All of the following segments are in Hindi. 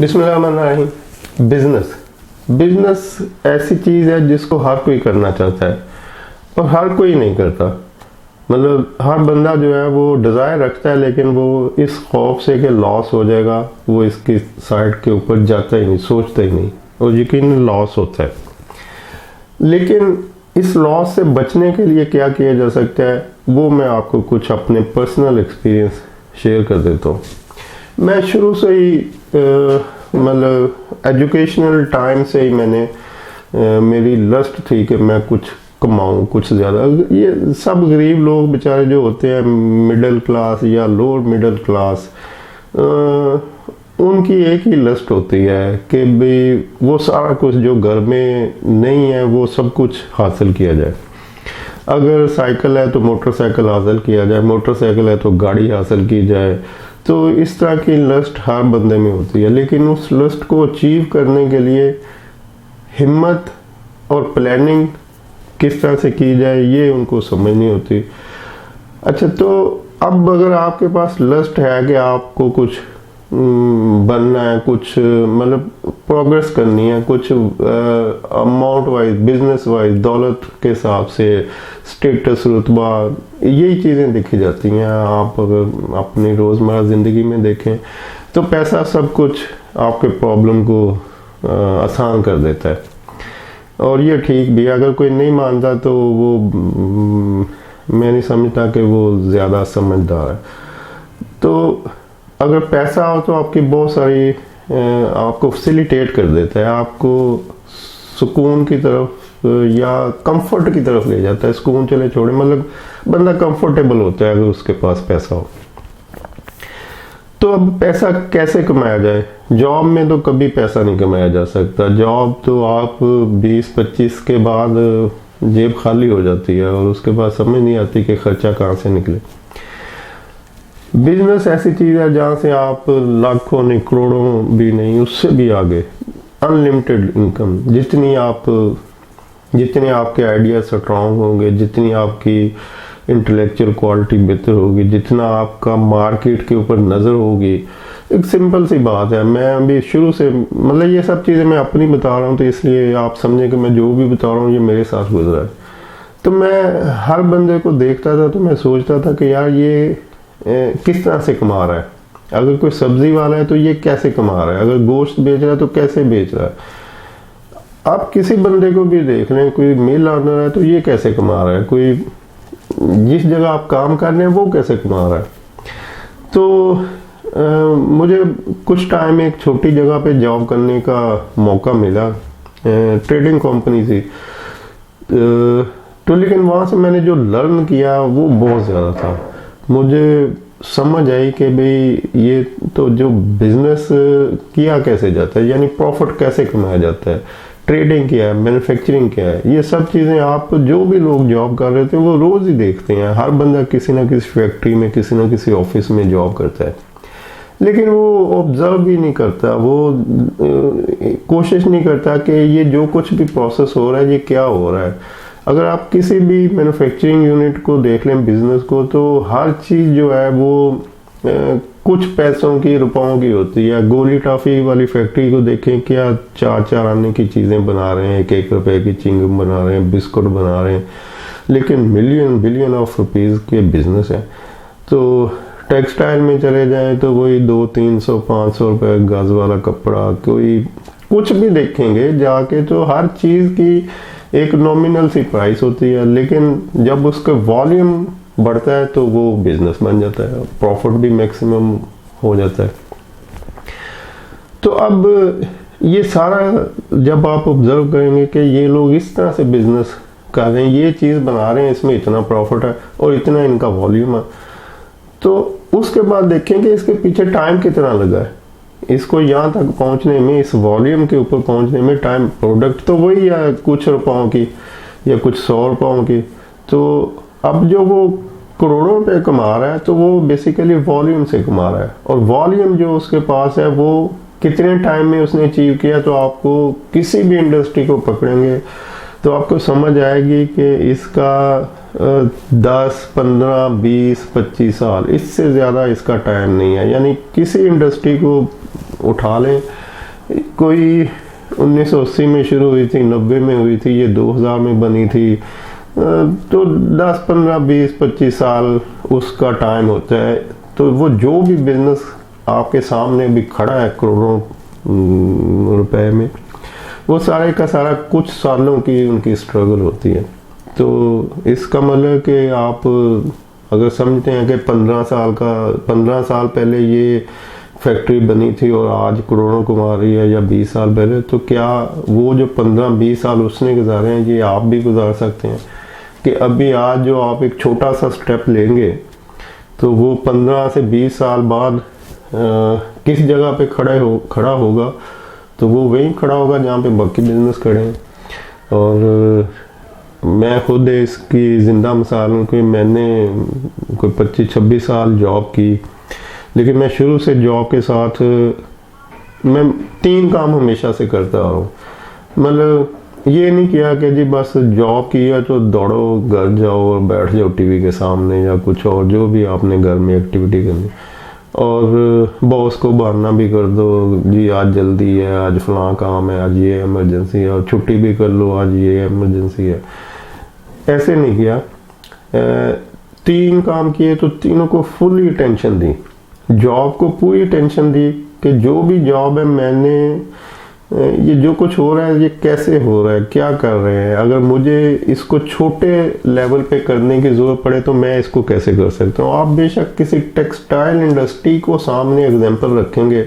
बिस्मिल्लाहिर्रहमानिर्रहीम। बिजनेस ऐसी चीज़ है जिसको हर कोई करना चाहता है और हर कोई नहीं करता। मतलब हर बंदा जो है वो डिज़ायर रखता है, लेकिन वो इस खौफ से कि लॉस हो जाएगा वो इसकी साइड के ऊपर जाता ही नहीं, सोचता ही नहीं, और यकीन लॉस होता है। लेकिन इस लॉस से बचने के लिए क्या किया जा सकता है वो मैं आपको कुछ अपने पर्सनल एक्सपीरियंस शेयर कर देता हूँ। मैं शुरू से ही मतलब एजुकेशनल टाइम से ही मेरी लस्ट थी कि मैं कुछ कमाऊँ कुछ ज़्यादा। ये सब गरीब लोग बेचारे जो होते हैं, मिडिल क्लास या लोअर मिडिल क्लास, उनकी एक ही लस्ट होती है कि भाई वो सारा कुछ जो घर में नहीं है वो सब कुछ हासिल किया जाए। अगर साइकिल है तो मोटरसाइकिल हासिल किया जाए, मोटरसाइकिल है तो गाड़ी हासिल की जाए। तो इस तरह की लस्ट हर बंदे में होती है, लेकिन उस लस्ट को अचीव करने के लिए हिम्मत और प्लानिंग किस तरह से की जाए ये उनको समझ नहीं होती। अच्छा, तो अब अगर आपके पास लस्ट है कि आपको कुछ बनना है, कुछ मतलब प्रोग्रेस करनी है, कुछ अमाउंट वाइज, बिजनेस वाइज, दौलत के हिसाब से, स्टेटस, रुतबा, यही चीज़ें देखी जाती हैं। आप अगर अपनी रोज़मर्रा ज़िंदगी में देखें तो पैसा सब कुछ आपके प्रॉब्लम को आसान कर देता है, और ये ठीक भी। अगर कोई नहीं मानता तो वो मैं नहीं समझता कि वो ज़्यादा समझदार है। तो अगर पैसा हो तो आपकी बहुत सारी आपको फैसिलिटेट कर देता है, आपको सुकून की तरफ या कंफर्ट की तरफ ले जाता है। सुकून चले छोड़े, मतलब बंदा कंफर्टेबल होता है अगर उसके पास पैसा हो। तो अब पैसा कैसे कमाया जाए? जॉब में तो कभी पैसा नहीं कमाया जा सकता। जॉब तो आप 20-25 के बाद जेब खाली हो जाती है और उसके बाद समझ नहीं आती कि खर्चा कहाँ से निकले। बिजनेस ऐसी चीज़ है जहाँ से आप लाखों नहीं, करोड़ों भी नहीं, उससे भी आगे अनलिमिटेड इनकम। जितने आपके आइडिया स्ट्रॉन्ग होंगे, जितनी आपकी इंटेलेक्चुअल क्वालिटी बेहतर होगी, जितना आपका मार्केट के ऊपर नज़र होगी। एक सिंपल सी बात है, मैं अभी शुरू से मतलब ये सब चीज़ें मैं अपनी बता रहा हूँ तो इसलिए आप समझें कि मैं जो भी बता रहा हूँ ये मेरे साथ गुजरा है। तो मैं हर बंदे को देखता था तो मैं सोचता था कि यार ये किस तरह से कमा रहा है। अगर कोई सब्जी वाला है तो ये कैसे कमा रहा है, अगर गोश्त बेच रहा है तो कैसे बेच रहा है। आप किसी बंदे को भी देख लें, कोई मिल ऑनर है तो ये कैसे कमा रहा है, कोई जिस जगह आप काम कर रहे हैं वो कैसे कमा रहा है। तो मुझे कुछ टाइम एक छोटी जगह पे जॉब करने का मौका मिला, ट्रेडिंग कंपनी थी। तो लेकिन वहाँ से मैंने जो लर्न किया वो बहुत ज़्यादा था। मुझे समझ आई कि भाई ये तो जो बिजनेस किया कैसे जाता है, यानी प्रॉफिट कैसे कमाया जाता है, ट्रेडिंग क्या है, मैन्युफैक्चरिंग क्या है, ये सब चीज़ें आप जो भी लोग जॉब कर रहे थे वो रोज़ ही देखते हैं। हर बंदा किसी ना किसी फैक्ट्री में, किसी ना किसी ऑफिस में जॉब करता है, लेकिन वो ऑब्जर्व भी नहीं करता, वो कोशिश नहीं करता कि ये जो कुछ भी प्रोसेस हो रहा है ये क्या हो रहा है। अगर आप किसी भी मैन्युफैक्चरिंग यूनिट को देख लें, बिजनेस को, तो हर चीज़ जो है वो कुछ पैसों की, रुपयों की होती है। गोली टॉफ़ी वाली फैक्ट्री को देखें, क्या 4-4 आने की चीज़ें बना रहे हैं, 1-1 रुपए की चिंगम बना रहे हैं, बिस्कुट बना रहे हैं, लेकिन मिलियन बिलियन ऑफ रुपीज़ के बिजनेस है। तो टेक्सटाइल में चले जाएं तो वही 200-300-500 रुपये गज वाला कपड़ा, कोई कुछ भी देखेंगे जाके तो हर चीज़ की एक नॉमिनल सी प्राइस होती है, लेकिन जब उसका वॉल्यूम बढ़ता है तो वो बिजनेस बन जाता है, प्रॉफिट भी मैक्सिमम हो जाता है। तो अब ये सारा जब आप ऑब्जर्व करेंगे कि ये लोग इस तरह से बिजनेस कर रहे हैं, ये चीज़ बना रहे हैं, इसमें इतना प्रॉफिट है और इतना इनका वॉल्यूम है, तो उसके बाद देखेंगे इसके पीछे टाइम कितना लगा है, इसको यहाँ तक पहुँचने में, इस वॉल्यूम के ऊपर पहुँचने में टाइम। प्रोडक्ट तो वही है कुछ रुपयों की या कुछ 100 रुपयों की। तो अब जो वो करोड़ों रुपए कमा रहा है तो वो बेसिकली वॉल्यूम से कमा रहा है, और वॉल्यूम जो उसके पास है वो कितने टाइम में उसने अचीव किया। तो आपको किसी भी इंडस्ट्री को पकड़ेंगे तो आपको समझ आएगी कि इसका 10, 15, 20, 25 साल, इससे ज़्यादा इसका टाइम नहीं है। यानी किसी इंडस्ट्री को उठा लें कोई 1980 में शुरू हुई थी, 90 में हुई थी, ये 2000 में बनी थी, तो 10, 15, 20, 25 साल उसका टाइम होता है। तो वो जो भी बिजनेस आपके सामने भी खड़ा है करोड़ों रुपए में, वो सारे का सारा कुछ सालों की उनकी स्ट्रगल होती है। तो इसका मतलब कि आप अगर समझते हैं कि 15 साल पहले ये फैक्ट्री बनी थी और आज करोड़ों कमा रही है, या 20 साल पहले, तो क्या वो जो 15-20 साल उसने गुजारे हैं ये आप भी गुजार सकते हैं? कि अभी आज जो आप एक छोटा सा स्टेप लेंगे तो वो 15 से 20 साल बाद किस जगह पे खड़ा होगा, तो वो वहीं खड़ा होगा जहाँ पे बाकी बिजनेस खड़े हैं। और मैं खुद इसकी ज़िंदा मिसाल हूँ कि मैंने कोई 25-26 साल जॉब की, लेकिन मैं शुरू से जॉब के साथ मैं 3 काम हमेशा से करता रहा हूँ। मतलब ये नहीं किया कि जी बस जॉब किया तो दौड़ो घर जाओ और बैठ जाओ टीवी के सामने या कुछ और जो भी आपने घर में एक्टिविटी करनी, और बॉस को बहाना भी कर दो जी आज जल्दी है, आज फलां काम है, आज ये इमरजेंसी है, और छुट्टी भी कर लो आज ये इमरजेंसी है। ऐसे नहीं किया। 3 काम किए तो तीनों को फुली टेंशन दी, जॉब को पूरी टेंशन दी कि जो भी जॉब है मैंने ये जो कुछ हो रहा है ये कैसे हो रहा है, क्या कर रहे हैं, अगर मुझे इसको छोटे लेवल पे करने की ज़रूरत पड़े तो मैं इसको कैसे कर सकता हूँ। आप बेशक किसी टेक्सटाइल इंडस्ट्री को सामने एग्जांपल रखेंगे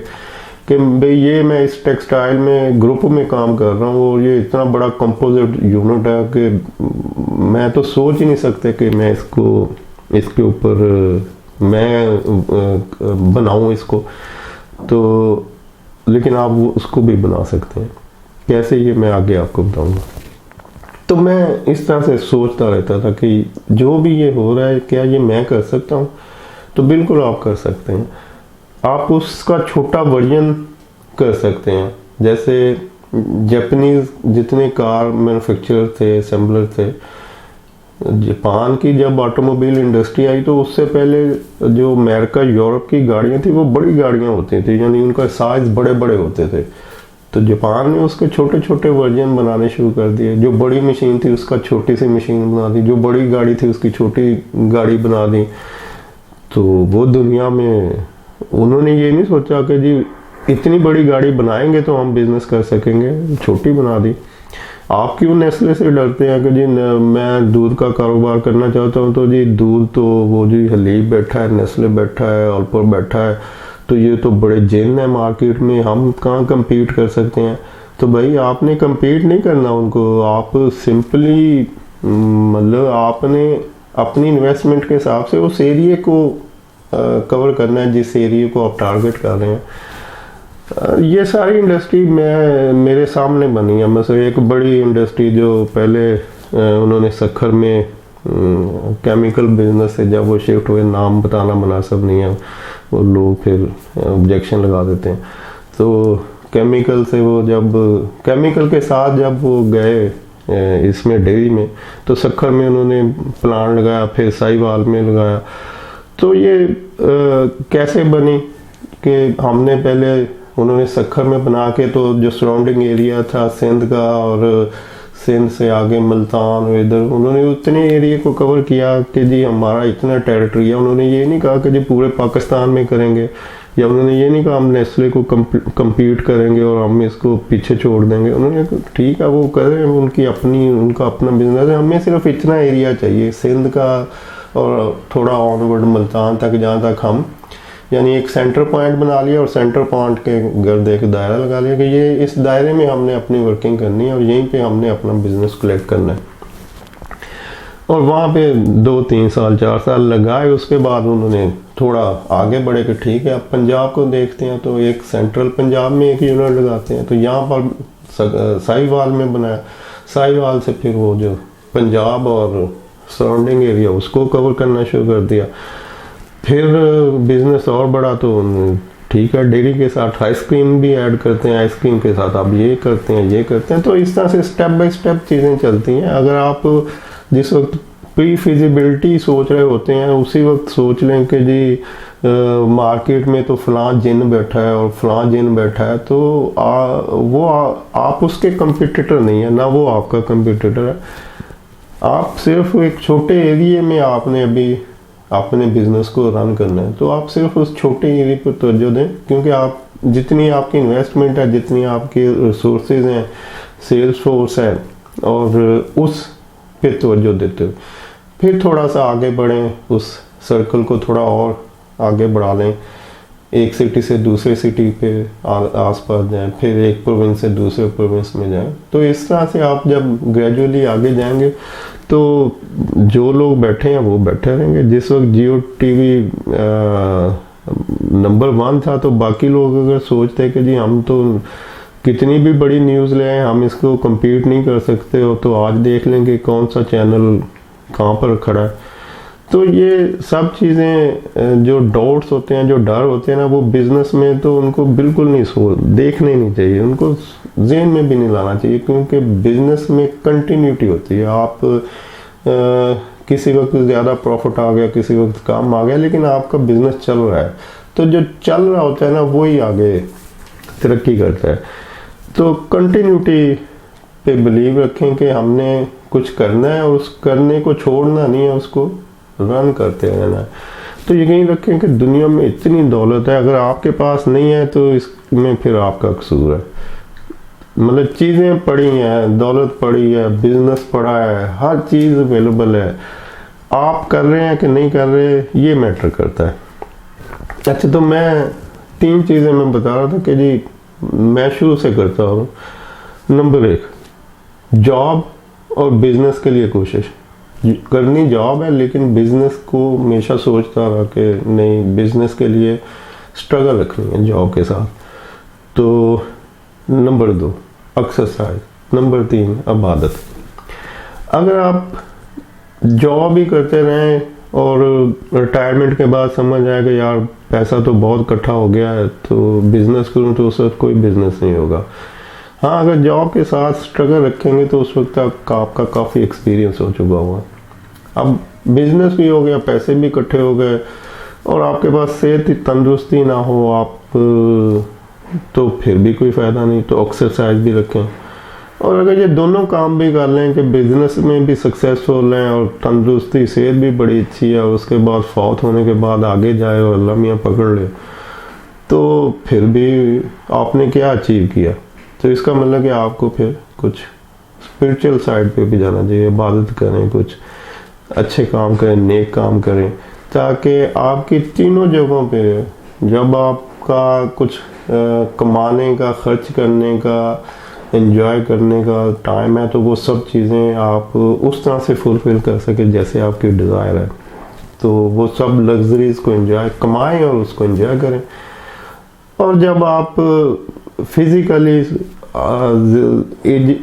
कि भाई ये मैं इस टेक्सटाइल में ग्रुप में काम कर रहा हूँ और ये इतना बड़ा कंपोजिट यूनिट है कि मैं तो सोच ही नहीं सकते कि मैं इसके ऊपर मैं बनाऊँ इसको, तो लेकिन आप वो उसको भी बना सकते हैं। कैसे, ये मैं आगे आपको बताऊंगा। तो मैं इस तरह से सोचता रहता था कि जो भी ये हो रहा है क्या ये मैं कर सकता हूँ, तो बिल्कुल आप कर सकते हैं। आप उसका छोटा वर्जन कर सकते हैं। जैसे जापानीज जितने कार मैन्युफैक्चरर थे, असेंबलर थे, जापान की जब ऑटोमोबाइल इंडस्ट्री आई तो उससे पहले जो अमेरिका यूरोप की गाड़ियाँ थी वो बड़ी गाड़ियाँ होती थी, यानी उनका साइज बड़े बड़े होते थे। तो जापान ने उसके छोटे छोटे वर्जन बनाने शुरू कर दिए। जो बड़ी मशीन थी उसका छोटी सी मशीन बना दी, जो बड़ी गाड़ी थी उसकी छोटी गाड़ी बना दी। तो वो दुनिया में उन्होंने ये नहीं सोचा कि जी इतनी बड़ी गाड़ी बनाएंगे तो हम बिजनेस कर सकेंगे, छोटी बना दी। आप क्यों नेस्ले से डरते हैं कि जी मैं दूध का कारोबार करना चाहता हूँ, तो जी दूध तो वो जी हलीब बैठा है, नेस्ले बैठा है, ऑल्पर बैठा है, तो ये तो बड़े जिन है मार्केट में, हम कहाँ compete कर सकते हैं। तो भाई आपने compete नहीं करना उनको, आप सिंपली मतलब आपने अपनी इन्वेस्टमेंट के हिसाब से उस एरिया को कवर करना है जिस एरिया को आप टारगेट कर रहे हैं। ये सारी इंडस्ट्री मेरे सामने बनी है। मतलब एक बड़ी इंडस्ट्री जो पहले उन्होंने सक्खर में केमिकल बिजनेस से जब वो शिफ्ट हुए, नाम बताना मुनासिब नहीं है, वो लोग फिर ऑब्जेक्शन लगा देते हैं। तो केमिकल से वो जब केमिकल के साथ जब वो गए इसमें डेयरी में, तो सक्खर में उन्होंने प्लांट लगाया, फिर साहिवाल में लगाया। तो ये कैसे बनी कि हमने पहले उन्होंने सक्खर में बना के, तो जो सराउंडिंग एरिया था सिंध का और सिंध से आगे मुल्तान और इधर, उन्होंने उतने एरिया को कवर किया कि जी हमारा इतना टेरिटरी है। उन्होंने ये नहीं कहा कि जी पूरे पाकिस्तान में करेंगे, या उन्होंने ये नहीं कहा हम नेस्ले को compete करेंगे और हम इसको पीछे छोड़ देंगे। उन्होंने ठीक है वो करें, उनका अपना बिजनेस है, हमें सिर्फ इतना एरिया चाहिए सिंध का और थोड़ा ऑनवर्ड मुल्तान तक, जहाँ तक हम यानी एक सेंटर पॉइंट बना लिया और सेंटर पॉइंट के गर्द एक दायरा लगा लिया कि ये इस दायरे में हमने अपनी वर्किंग करनी है और यहीं पे हमने अपना बिजनेस कलेक्ट करना है। और वहाँ पे 2-3 साल 4 साल लगाए। उसके बाद उन्होंने थोड़ा आगे बढ़े कि ठीक है अब पंजाब को देखते हैं, तो एक सेंट्रल पंजाब में एक यूनिट लगाते हैं। तो यहाँ पर साहिवाल में बनाया, साहिवाल से फिर वो जो पंजाब और सराउंडिंग एरिया उसको कवर करना शुरू कर दिया। फिर बिजनेस और बड़ा, तो ठीक है डेयरी के साथ आइसक्रीम भी ऐड करते हैं, आइसक्रीम के साथ आप ये करते हैं, ये करते हैं। तो इस तरह से स्टेप बाय स्टेप चीज़ें चलती हैं। अगर आप जिस वक्त प्री फिजिबिलिटी सोच रहे होते हैं, उसी वक्त सोच लें कि जी मार्केट में तो फलां जिन बैठा है और फलां जिन बैठा है, तो आप उसके कंपटीटर नहीं है, ना वो आपका कंपटीटर है। आप सिर्फ एक छोटे एरिया में आपने अभी अपने बिजनेस को रन करना है, तो आप सिर्फ उस छोटे एरिया पर तवज्जो दें, क्योंकि आप जितनी आपकी इन्वेस्टमेंट है, जितनी आपकी रिसोर्सेज हैं, सेल्स फोर्स है, और उस पे तवज्जो देते हो, फिर थोड़ा सा आगे बढ़ें, उस सर्कल को थोड़ा और आगे बढ़ा लें, एक सिटी से दूसरे सिटी पे आसपास जाएं, फिर एक प्रोविंस से दूसरे प्रोविंस में जाएं। तो इस तरह से आप जब ग्रेजुअली आगे जाएंगे तो जो लोग बैठे हैं वो बैठे रहेंगे। जिस वक्त जियो टीवी नंबर 1 था, तो बाकी लोग अगर सोचते कि जी हम तो कितनी भी बड़ी न्यूज़ ले आए, हम इसको compete नहीं कर सकते हो, तो आज देख लेंगे कौन सा चैनल कहाँ पर खड़ा है। तो ये सब चीज़ें जो डाउट्स होते हैं, जो डर होते हैं ना, वो बिज़नेस में तो उनको बिल्कुल नहीं देखने नहीं चाहिए, उनको ज़हन में भी नहीं लाना चाहिए, क्योंकि बिज़नेस में कंटिन्यूटी होती है। आप किसी वक्त ज़्यादा प्रॉफिट आ गया, किसी वक्त कम आ गया, लेकिन आपका बिज़नेस चल रहा है, तो जो चल रहा होता है ना, वही आगे तरक्की करता है। तो कंटिन्यूटी पे बिलीव रखें कि हमने कुछ करना है, और उस करने को छोड़ना नहीं है, उसको रन करते रहना है। तो यकीन रखें कि दुनिया में इतनी दौलत है, अगर आपके पास नहीं है तो इसमें फिर आपका कसूर है। मतलब चीज़ें पड़ी हैं, दौलत पड़ी है, बिजनेस पड़ा है, हर चीज़ अवेलेबल है, आप कर रहे हैं कि नहीं कर रहे, ये मैटर करता है। अच्छा, तो मैं 3 चीज़ें मैं बता रहा था कि जी मैं शुरू से करता हूँ। नंबर 1, जॉब और बिजनेस के लिए कोशिश करनी। जॉब है, लेकिन बिजनेस को हमेशा सोचता रहा कि नहीं, बिजनेस के लिए स्ट्रगल रखनी है जॉब के साथ। तो नंबर 2, एक्सरसाइज। नंबर 3, इबादत। अगर आप जॉब ही करते रहें और रिटायरमेंट के बाद समझ आएगा यार पैसा तो बहुत इकट्ठा हो गया है, तो बिजनेस करूं, तो उस वक्त कोई बिजनेस नहीं होगा। हाँ, अगर जॉब के साथ स्ट्रगल रखेंगे तो उस वक्त आपका काफ़ी एक्सपीरियंस हो चुका होगा। अब बिजनेस भी हो गया, पैसे भी इकट्ठे हो गए, और आपके पास सेहत तंदुरुस्ती ना हो आप, तो फिर भी कोई फ़ायदा नहीं। तो एक्सरसाइज भी रखें, और अगर ये दोनों काम भी कर लें कि बिजनेस में भी सक्सेसफुल हैं और तंदुरुस्ती, सेहत भी बड़ी अच्छी है, उसके बाद फौत होने के बाद आगे जाए और अल्लाह मियाँ पकड़ ले, तो फिर भी आपने क्या अचीव किया। तो इसका मतलब कि आपको फिर कुछ स्पिरिचुअल साइड पे भी जाना चाहिए, इबादत करें, कुछ अच्छे काम करें, नेक काम करें, ताकि आपकी तीनों जगहों पे जब आपका कुछ कमाने का, खर्च करने का, एंजॉय करने का टाइम है, तो वो सब चीज़ें आप उस तरह से फुलफिल कर सके जैसे आपकी डिज़ायर है। तो वो सब लग्जरीज को एंजॉय, कमाएं और उसको एंजॉय करें। और जब आप फिज़िकली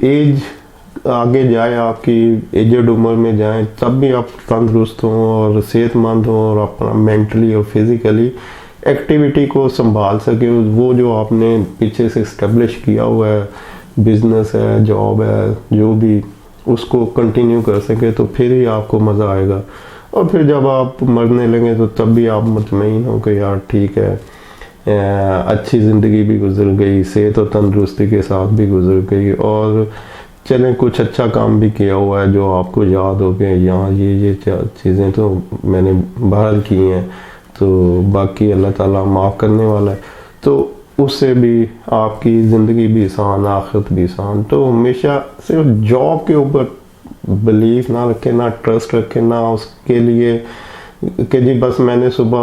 एज आगे जाए, आपकी एजेड उम्र में जाएं, तब भी आप तंदुरुस्त हों और सेहतमंद हों, और अपना मेंटली और फिज़िकली एक्टिविटी को संभाल सके। वो जो आपने पीछे से इस्टेब्लिश किया हुआ है, बिजनेस है, जॉब है, जो भी, उसको कंटिन्यू कर सके, तो फिर ही आपको मज़ा आएगा। और फिर जब आप मरने लगे तो तब भी आप मुतमईन हो कि यार ठीक है, अच्छी ज़िंदगी भी गुजर गई, सेहत और तंदुरुस्ती के साथ भी गुजर गई, और चलें कुछ अच्छा काम भी किया हुआ है जो आपको याद हो गया, यहाँ ये चीज़ें तो मैंने बहाल की हैं, तो बाकी अल्लाह ताला माफ़ करने वाला है। तो उससे भी आपकी ज़िंदगी भी आसान, आखिरत भी आसान। तो हमेशा सिर्फ जॉब के ऊपर बिलीफ ना रखें, ना ट्रस्ट रखें, ना उसके लिए कि जी बस मैंने सुबह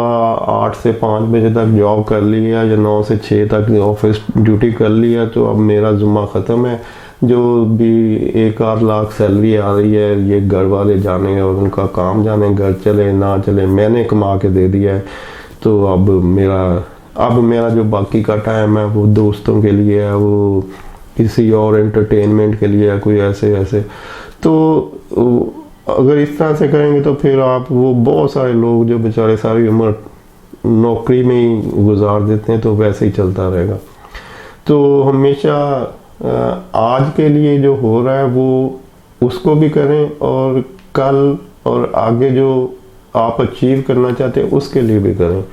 8 से 5 बजे तक जॉब कर लिया या 9 से 6 तक ऑफिस ड्यूटी कर लिया, तो अब मेरा जुम्मा ख़त्म है। जो भी 1-8 लाख सैलरी आ रही है, ये घर वाले जाने और उनका काम जाने, घर चले ना चले, मैंने कमा के दे दिया है। तो अब मेरा जो बाकी का टाइम है वो दोस्तों के लिए है, वो किसी और एंटरटेनमेंट के लिए है, कोई ऐसे। तो अगर इस तरह से करेंगे तो फिर आप, वो बहुत सारे लोग जो बेचारे सारी उम्र नौकरी में ही गुजार देते हैं, तो वैसे ही चलता रहेगा। तो हमेशा आज के लिए जो हो रहा है वो उसको भी करें, और कल और आगे जो आप अचीव करना चाहते हैं उसके लिए भी करें।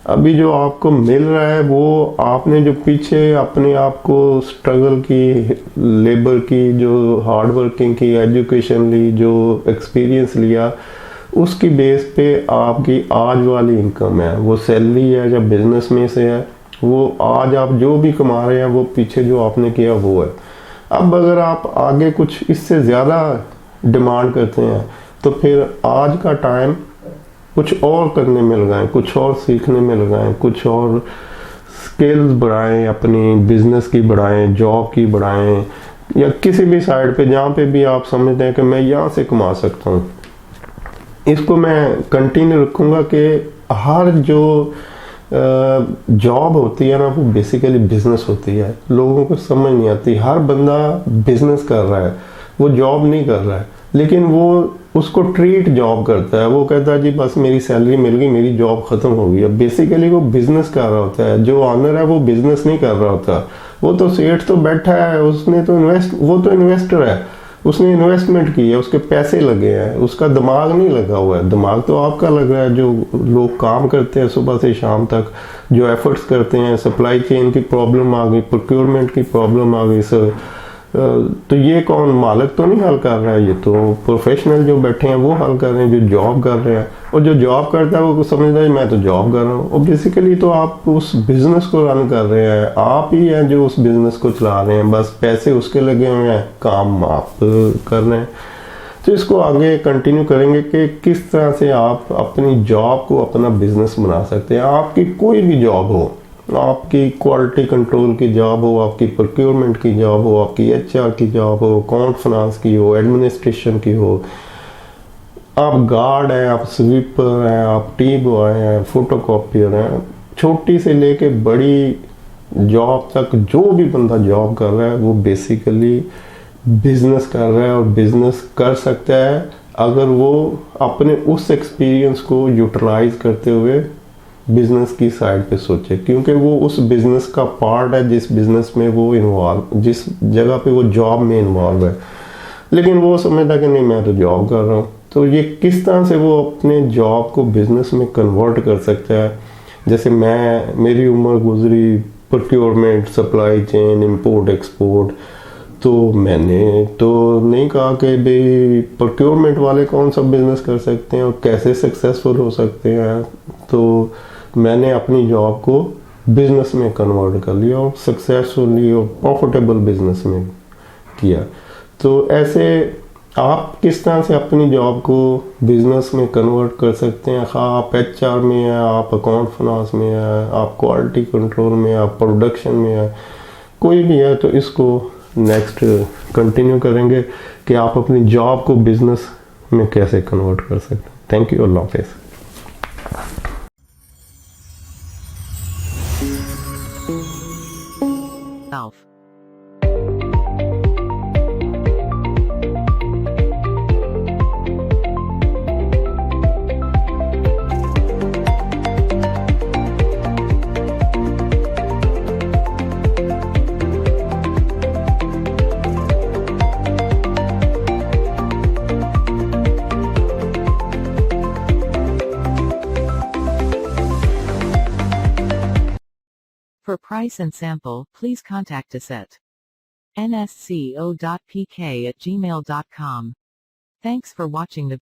अभी जो आपको मिल रहा है वो आपने जो पीछे अपने आप को स्ट्रगल की, लेबर की, जो हार्ड वर्किंग की, एजुकेशन ली, जो एक्सपीरियंस लिया, उसकी बेस पे आपकी आज वाली इनकम है, वो सैलरी है या बिजनेस में से है, वो आज आप जो भी कमा रहे हैं वो पीछे जो आपने किया वो है। अब अगर आप आगे कुछ इससे ज़्यादा डिमांड करते हैं तो फिर आज का टाइम कुछ और करने मिल गए, कुछ और सीखने मिल गए, कुछ और स्किल्स बढ़ाएं, अपनी बिजनेस की बढ़ाएं, जॉब की बढ़ाएं, या किसी भी साइड पे जहाँ पे भी आप समझते हैं कि मैं यहाँ से कमा सकता हूँ, इसको मैं कंटिन्यू रखूँगा कि हर जो जॉब होती है ना वो बेसिकली बिजनेस होती है। लोगों को समझ नहीं आती, हर बंदा बिजनेस कर रहा है, वो जॉब नहीं कर रहा है, लेकिन वो उसको ट्रीट जॉब करता है। वो कहता है जी बस मेरी सैलरी मिल गई, मेरी जॉब खत्म हो गई। अब बेसिकली वो बिजनेस कर रहा होता है। जो ऑनर है वो बिजनेस नहीं कर रहा होता, वो तो सेठ तो बैठा है, उसने तो वो तो इन्वेस्टर है, उसने इन्वेस्टमेंट की है, उसके पैसे लगे हैं, उसका दिमाग नहीं लगा हुआ है। दिमाग तो आपका लग रहा है। जो लोग काम करते हैं सुबह से शाम तक, जो एफर्ट्स करते हैं, सप्लाई चेन की प्रॉब्लम आ गई, प्रोक्योरमेंट की प्रॉब्लम आ गई सर, तो ये कौन, मालिक तो नहीं हल कर रहा है, ये तो प्रोफेशनल जो बैठे हैं वो हल कर रहे हैं, जो जॉब कर रहे हैं। और जो जॉब करता है वो समझता है मैं तो जॉब कर रहा हूँ, और बेसिकली तो आप उस बिजनेस को रन कर रहे हैं, आप ही हैं जो उस बिजनेस को चला रहे हैं, बस पैसे उसके लगे हुए हैं, काम आप कर रहे हैं। तो इसको आगे कंटिन्यू करेंगे कि किस तरह से आप अपनी जॉब को अपना बिजनेस बना सकते हैं। आपकी कोई भी जॉब हो, आपकी क्वालिटी कंट्रोल की जॉब हो, आपकी प्रोक्योरमेंट की जॉब हो, आपकी एचआर की जॉब हो, अकाउंट फाइनेंस की हो, एडमिनिस्ट्रेशन की हो, आप गार्ड हैं, आप स्वीपर हैं, आप टी बॉय हैं, फोटोकॉपियर हैं, छोटी से लेके बड़ी जॉब तक जो भी बंदा जॉब कर रहा है वो बेसिकली बिजनेस कर रहा है, और बिजनेस कर सकता है अगर वो अपने उस एक्सपीरियंस को यूटिलाइज करते हुए बिजनेस की साइड पे सोचे, क्योंकि वो उस बिजनेस का पार्ट है जिस बिजनेस में वो इन्वॉल्व, जिस जगह पे वो जॉब में इन्वॉल्व है। लेकिन वो समझता कि नहीं मैं तो जॉब कर रहा हूँ। तो ये किस तरह से वो अपने जॉब को बिजनेस में कन्वर्ट कर सकता है। जैसे मेरी उम्र गुजरी procurement, supply chain, import export, तो मैंने तो नहीं कहा कि भाई प्रोक्योरमेंट वाले कौन सा बिजनेस कर सकते हैं और कैसे सक्सेसफुल हो सकते हैं। तो मैंने अपनी जॉब को बिजनेस में कन्वर्ट कर लिया और सक्सेसफुली और प्रॉफिटेबल बिजनेस में किया। तो ऐसे आप किस तरह से अपनी जॉब को बिजनेस में कन्वर्ट कर सकते हैं। हाँ, आप एचआर में हैं, आप अकाउंट फाइनेंस में हैं, आप क्वालिटी कंट्रोल में, आप प्रोडक्शन में हैं, कोई भी है, तो इसको नेक्स्ट कंटिन्यू करेंगे कि आप अपनी जॉब को बिजनेस में कैसे कन्वर्ट कर सकते हैं। थैंक यू, अल्लाह हाफिज़। For price and sample, please contact us at nsco.pk@gmail.com. Thanks for watching the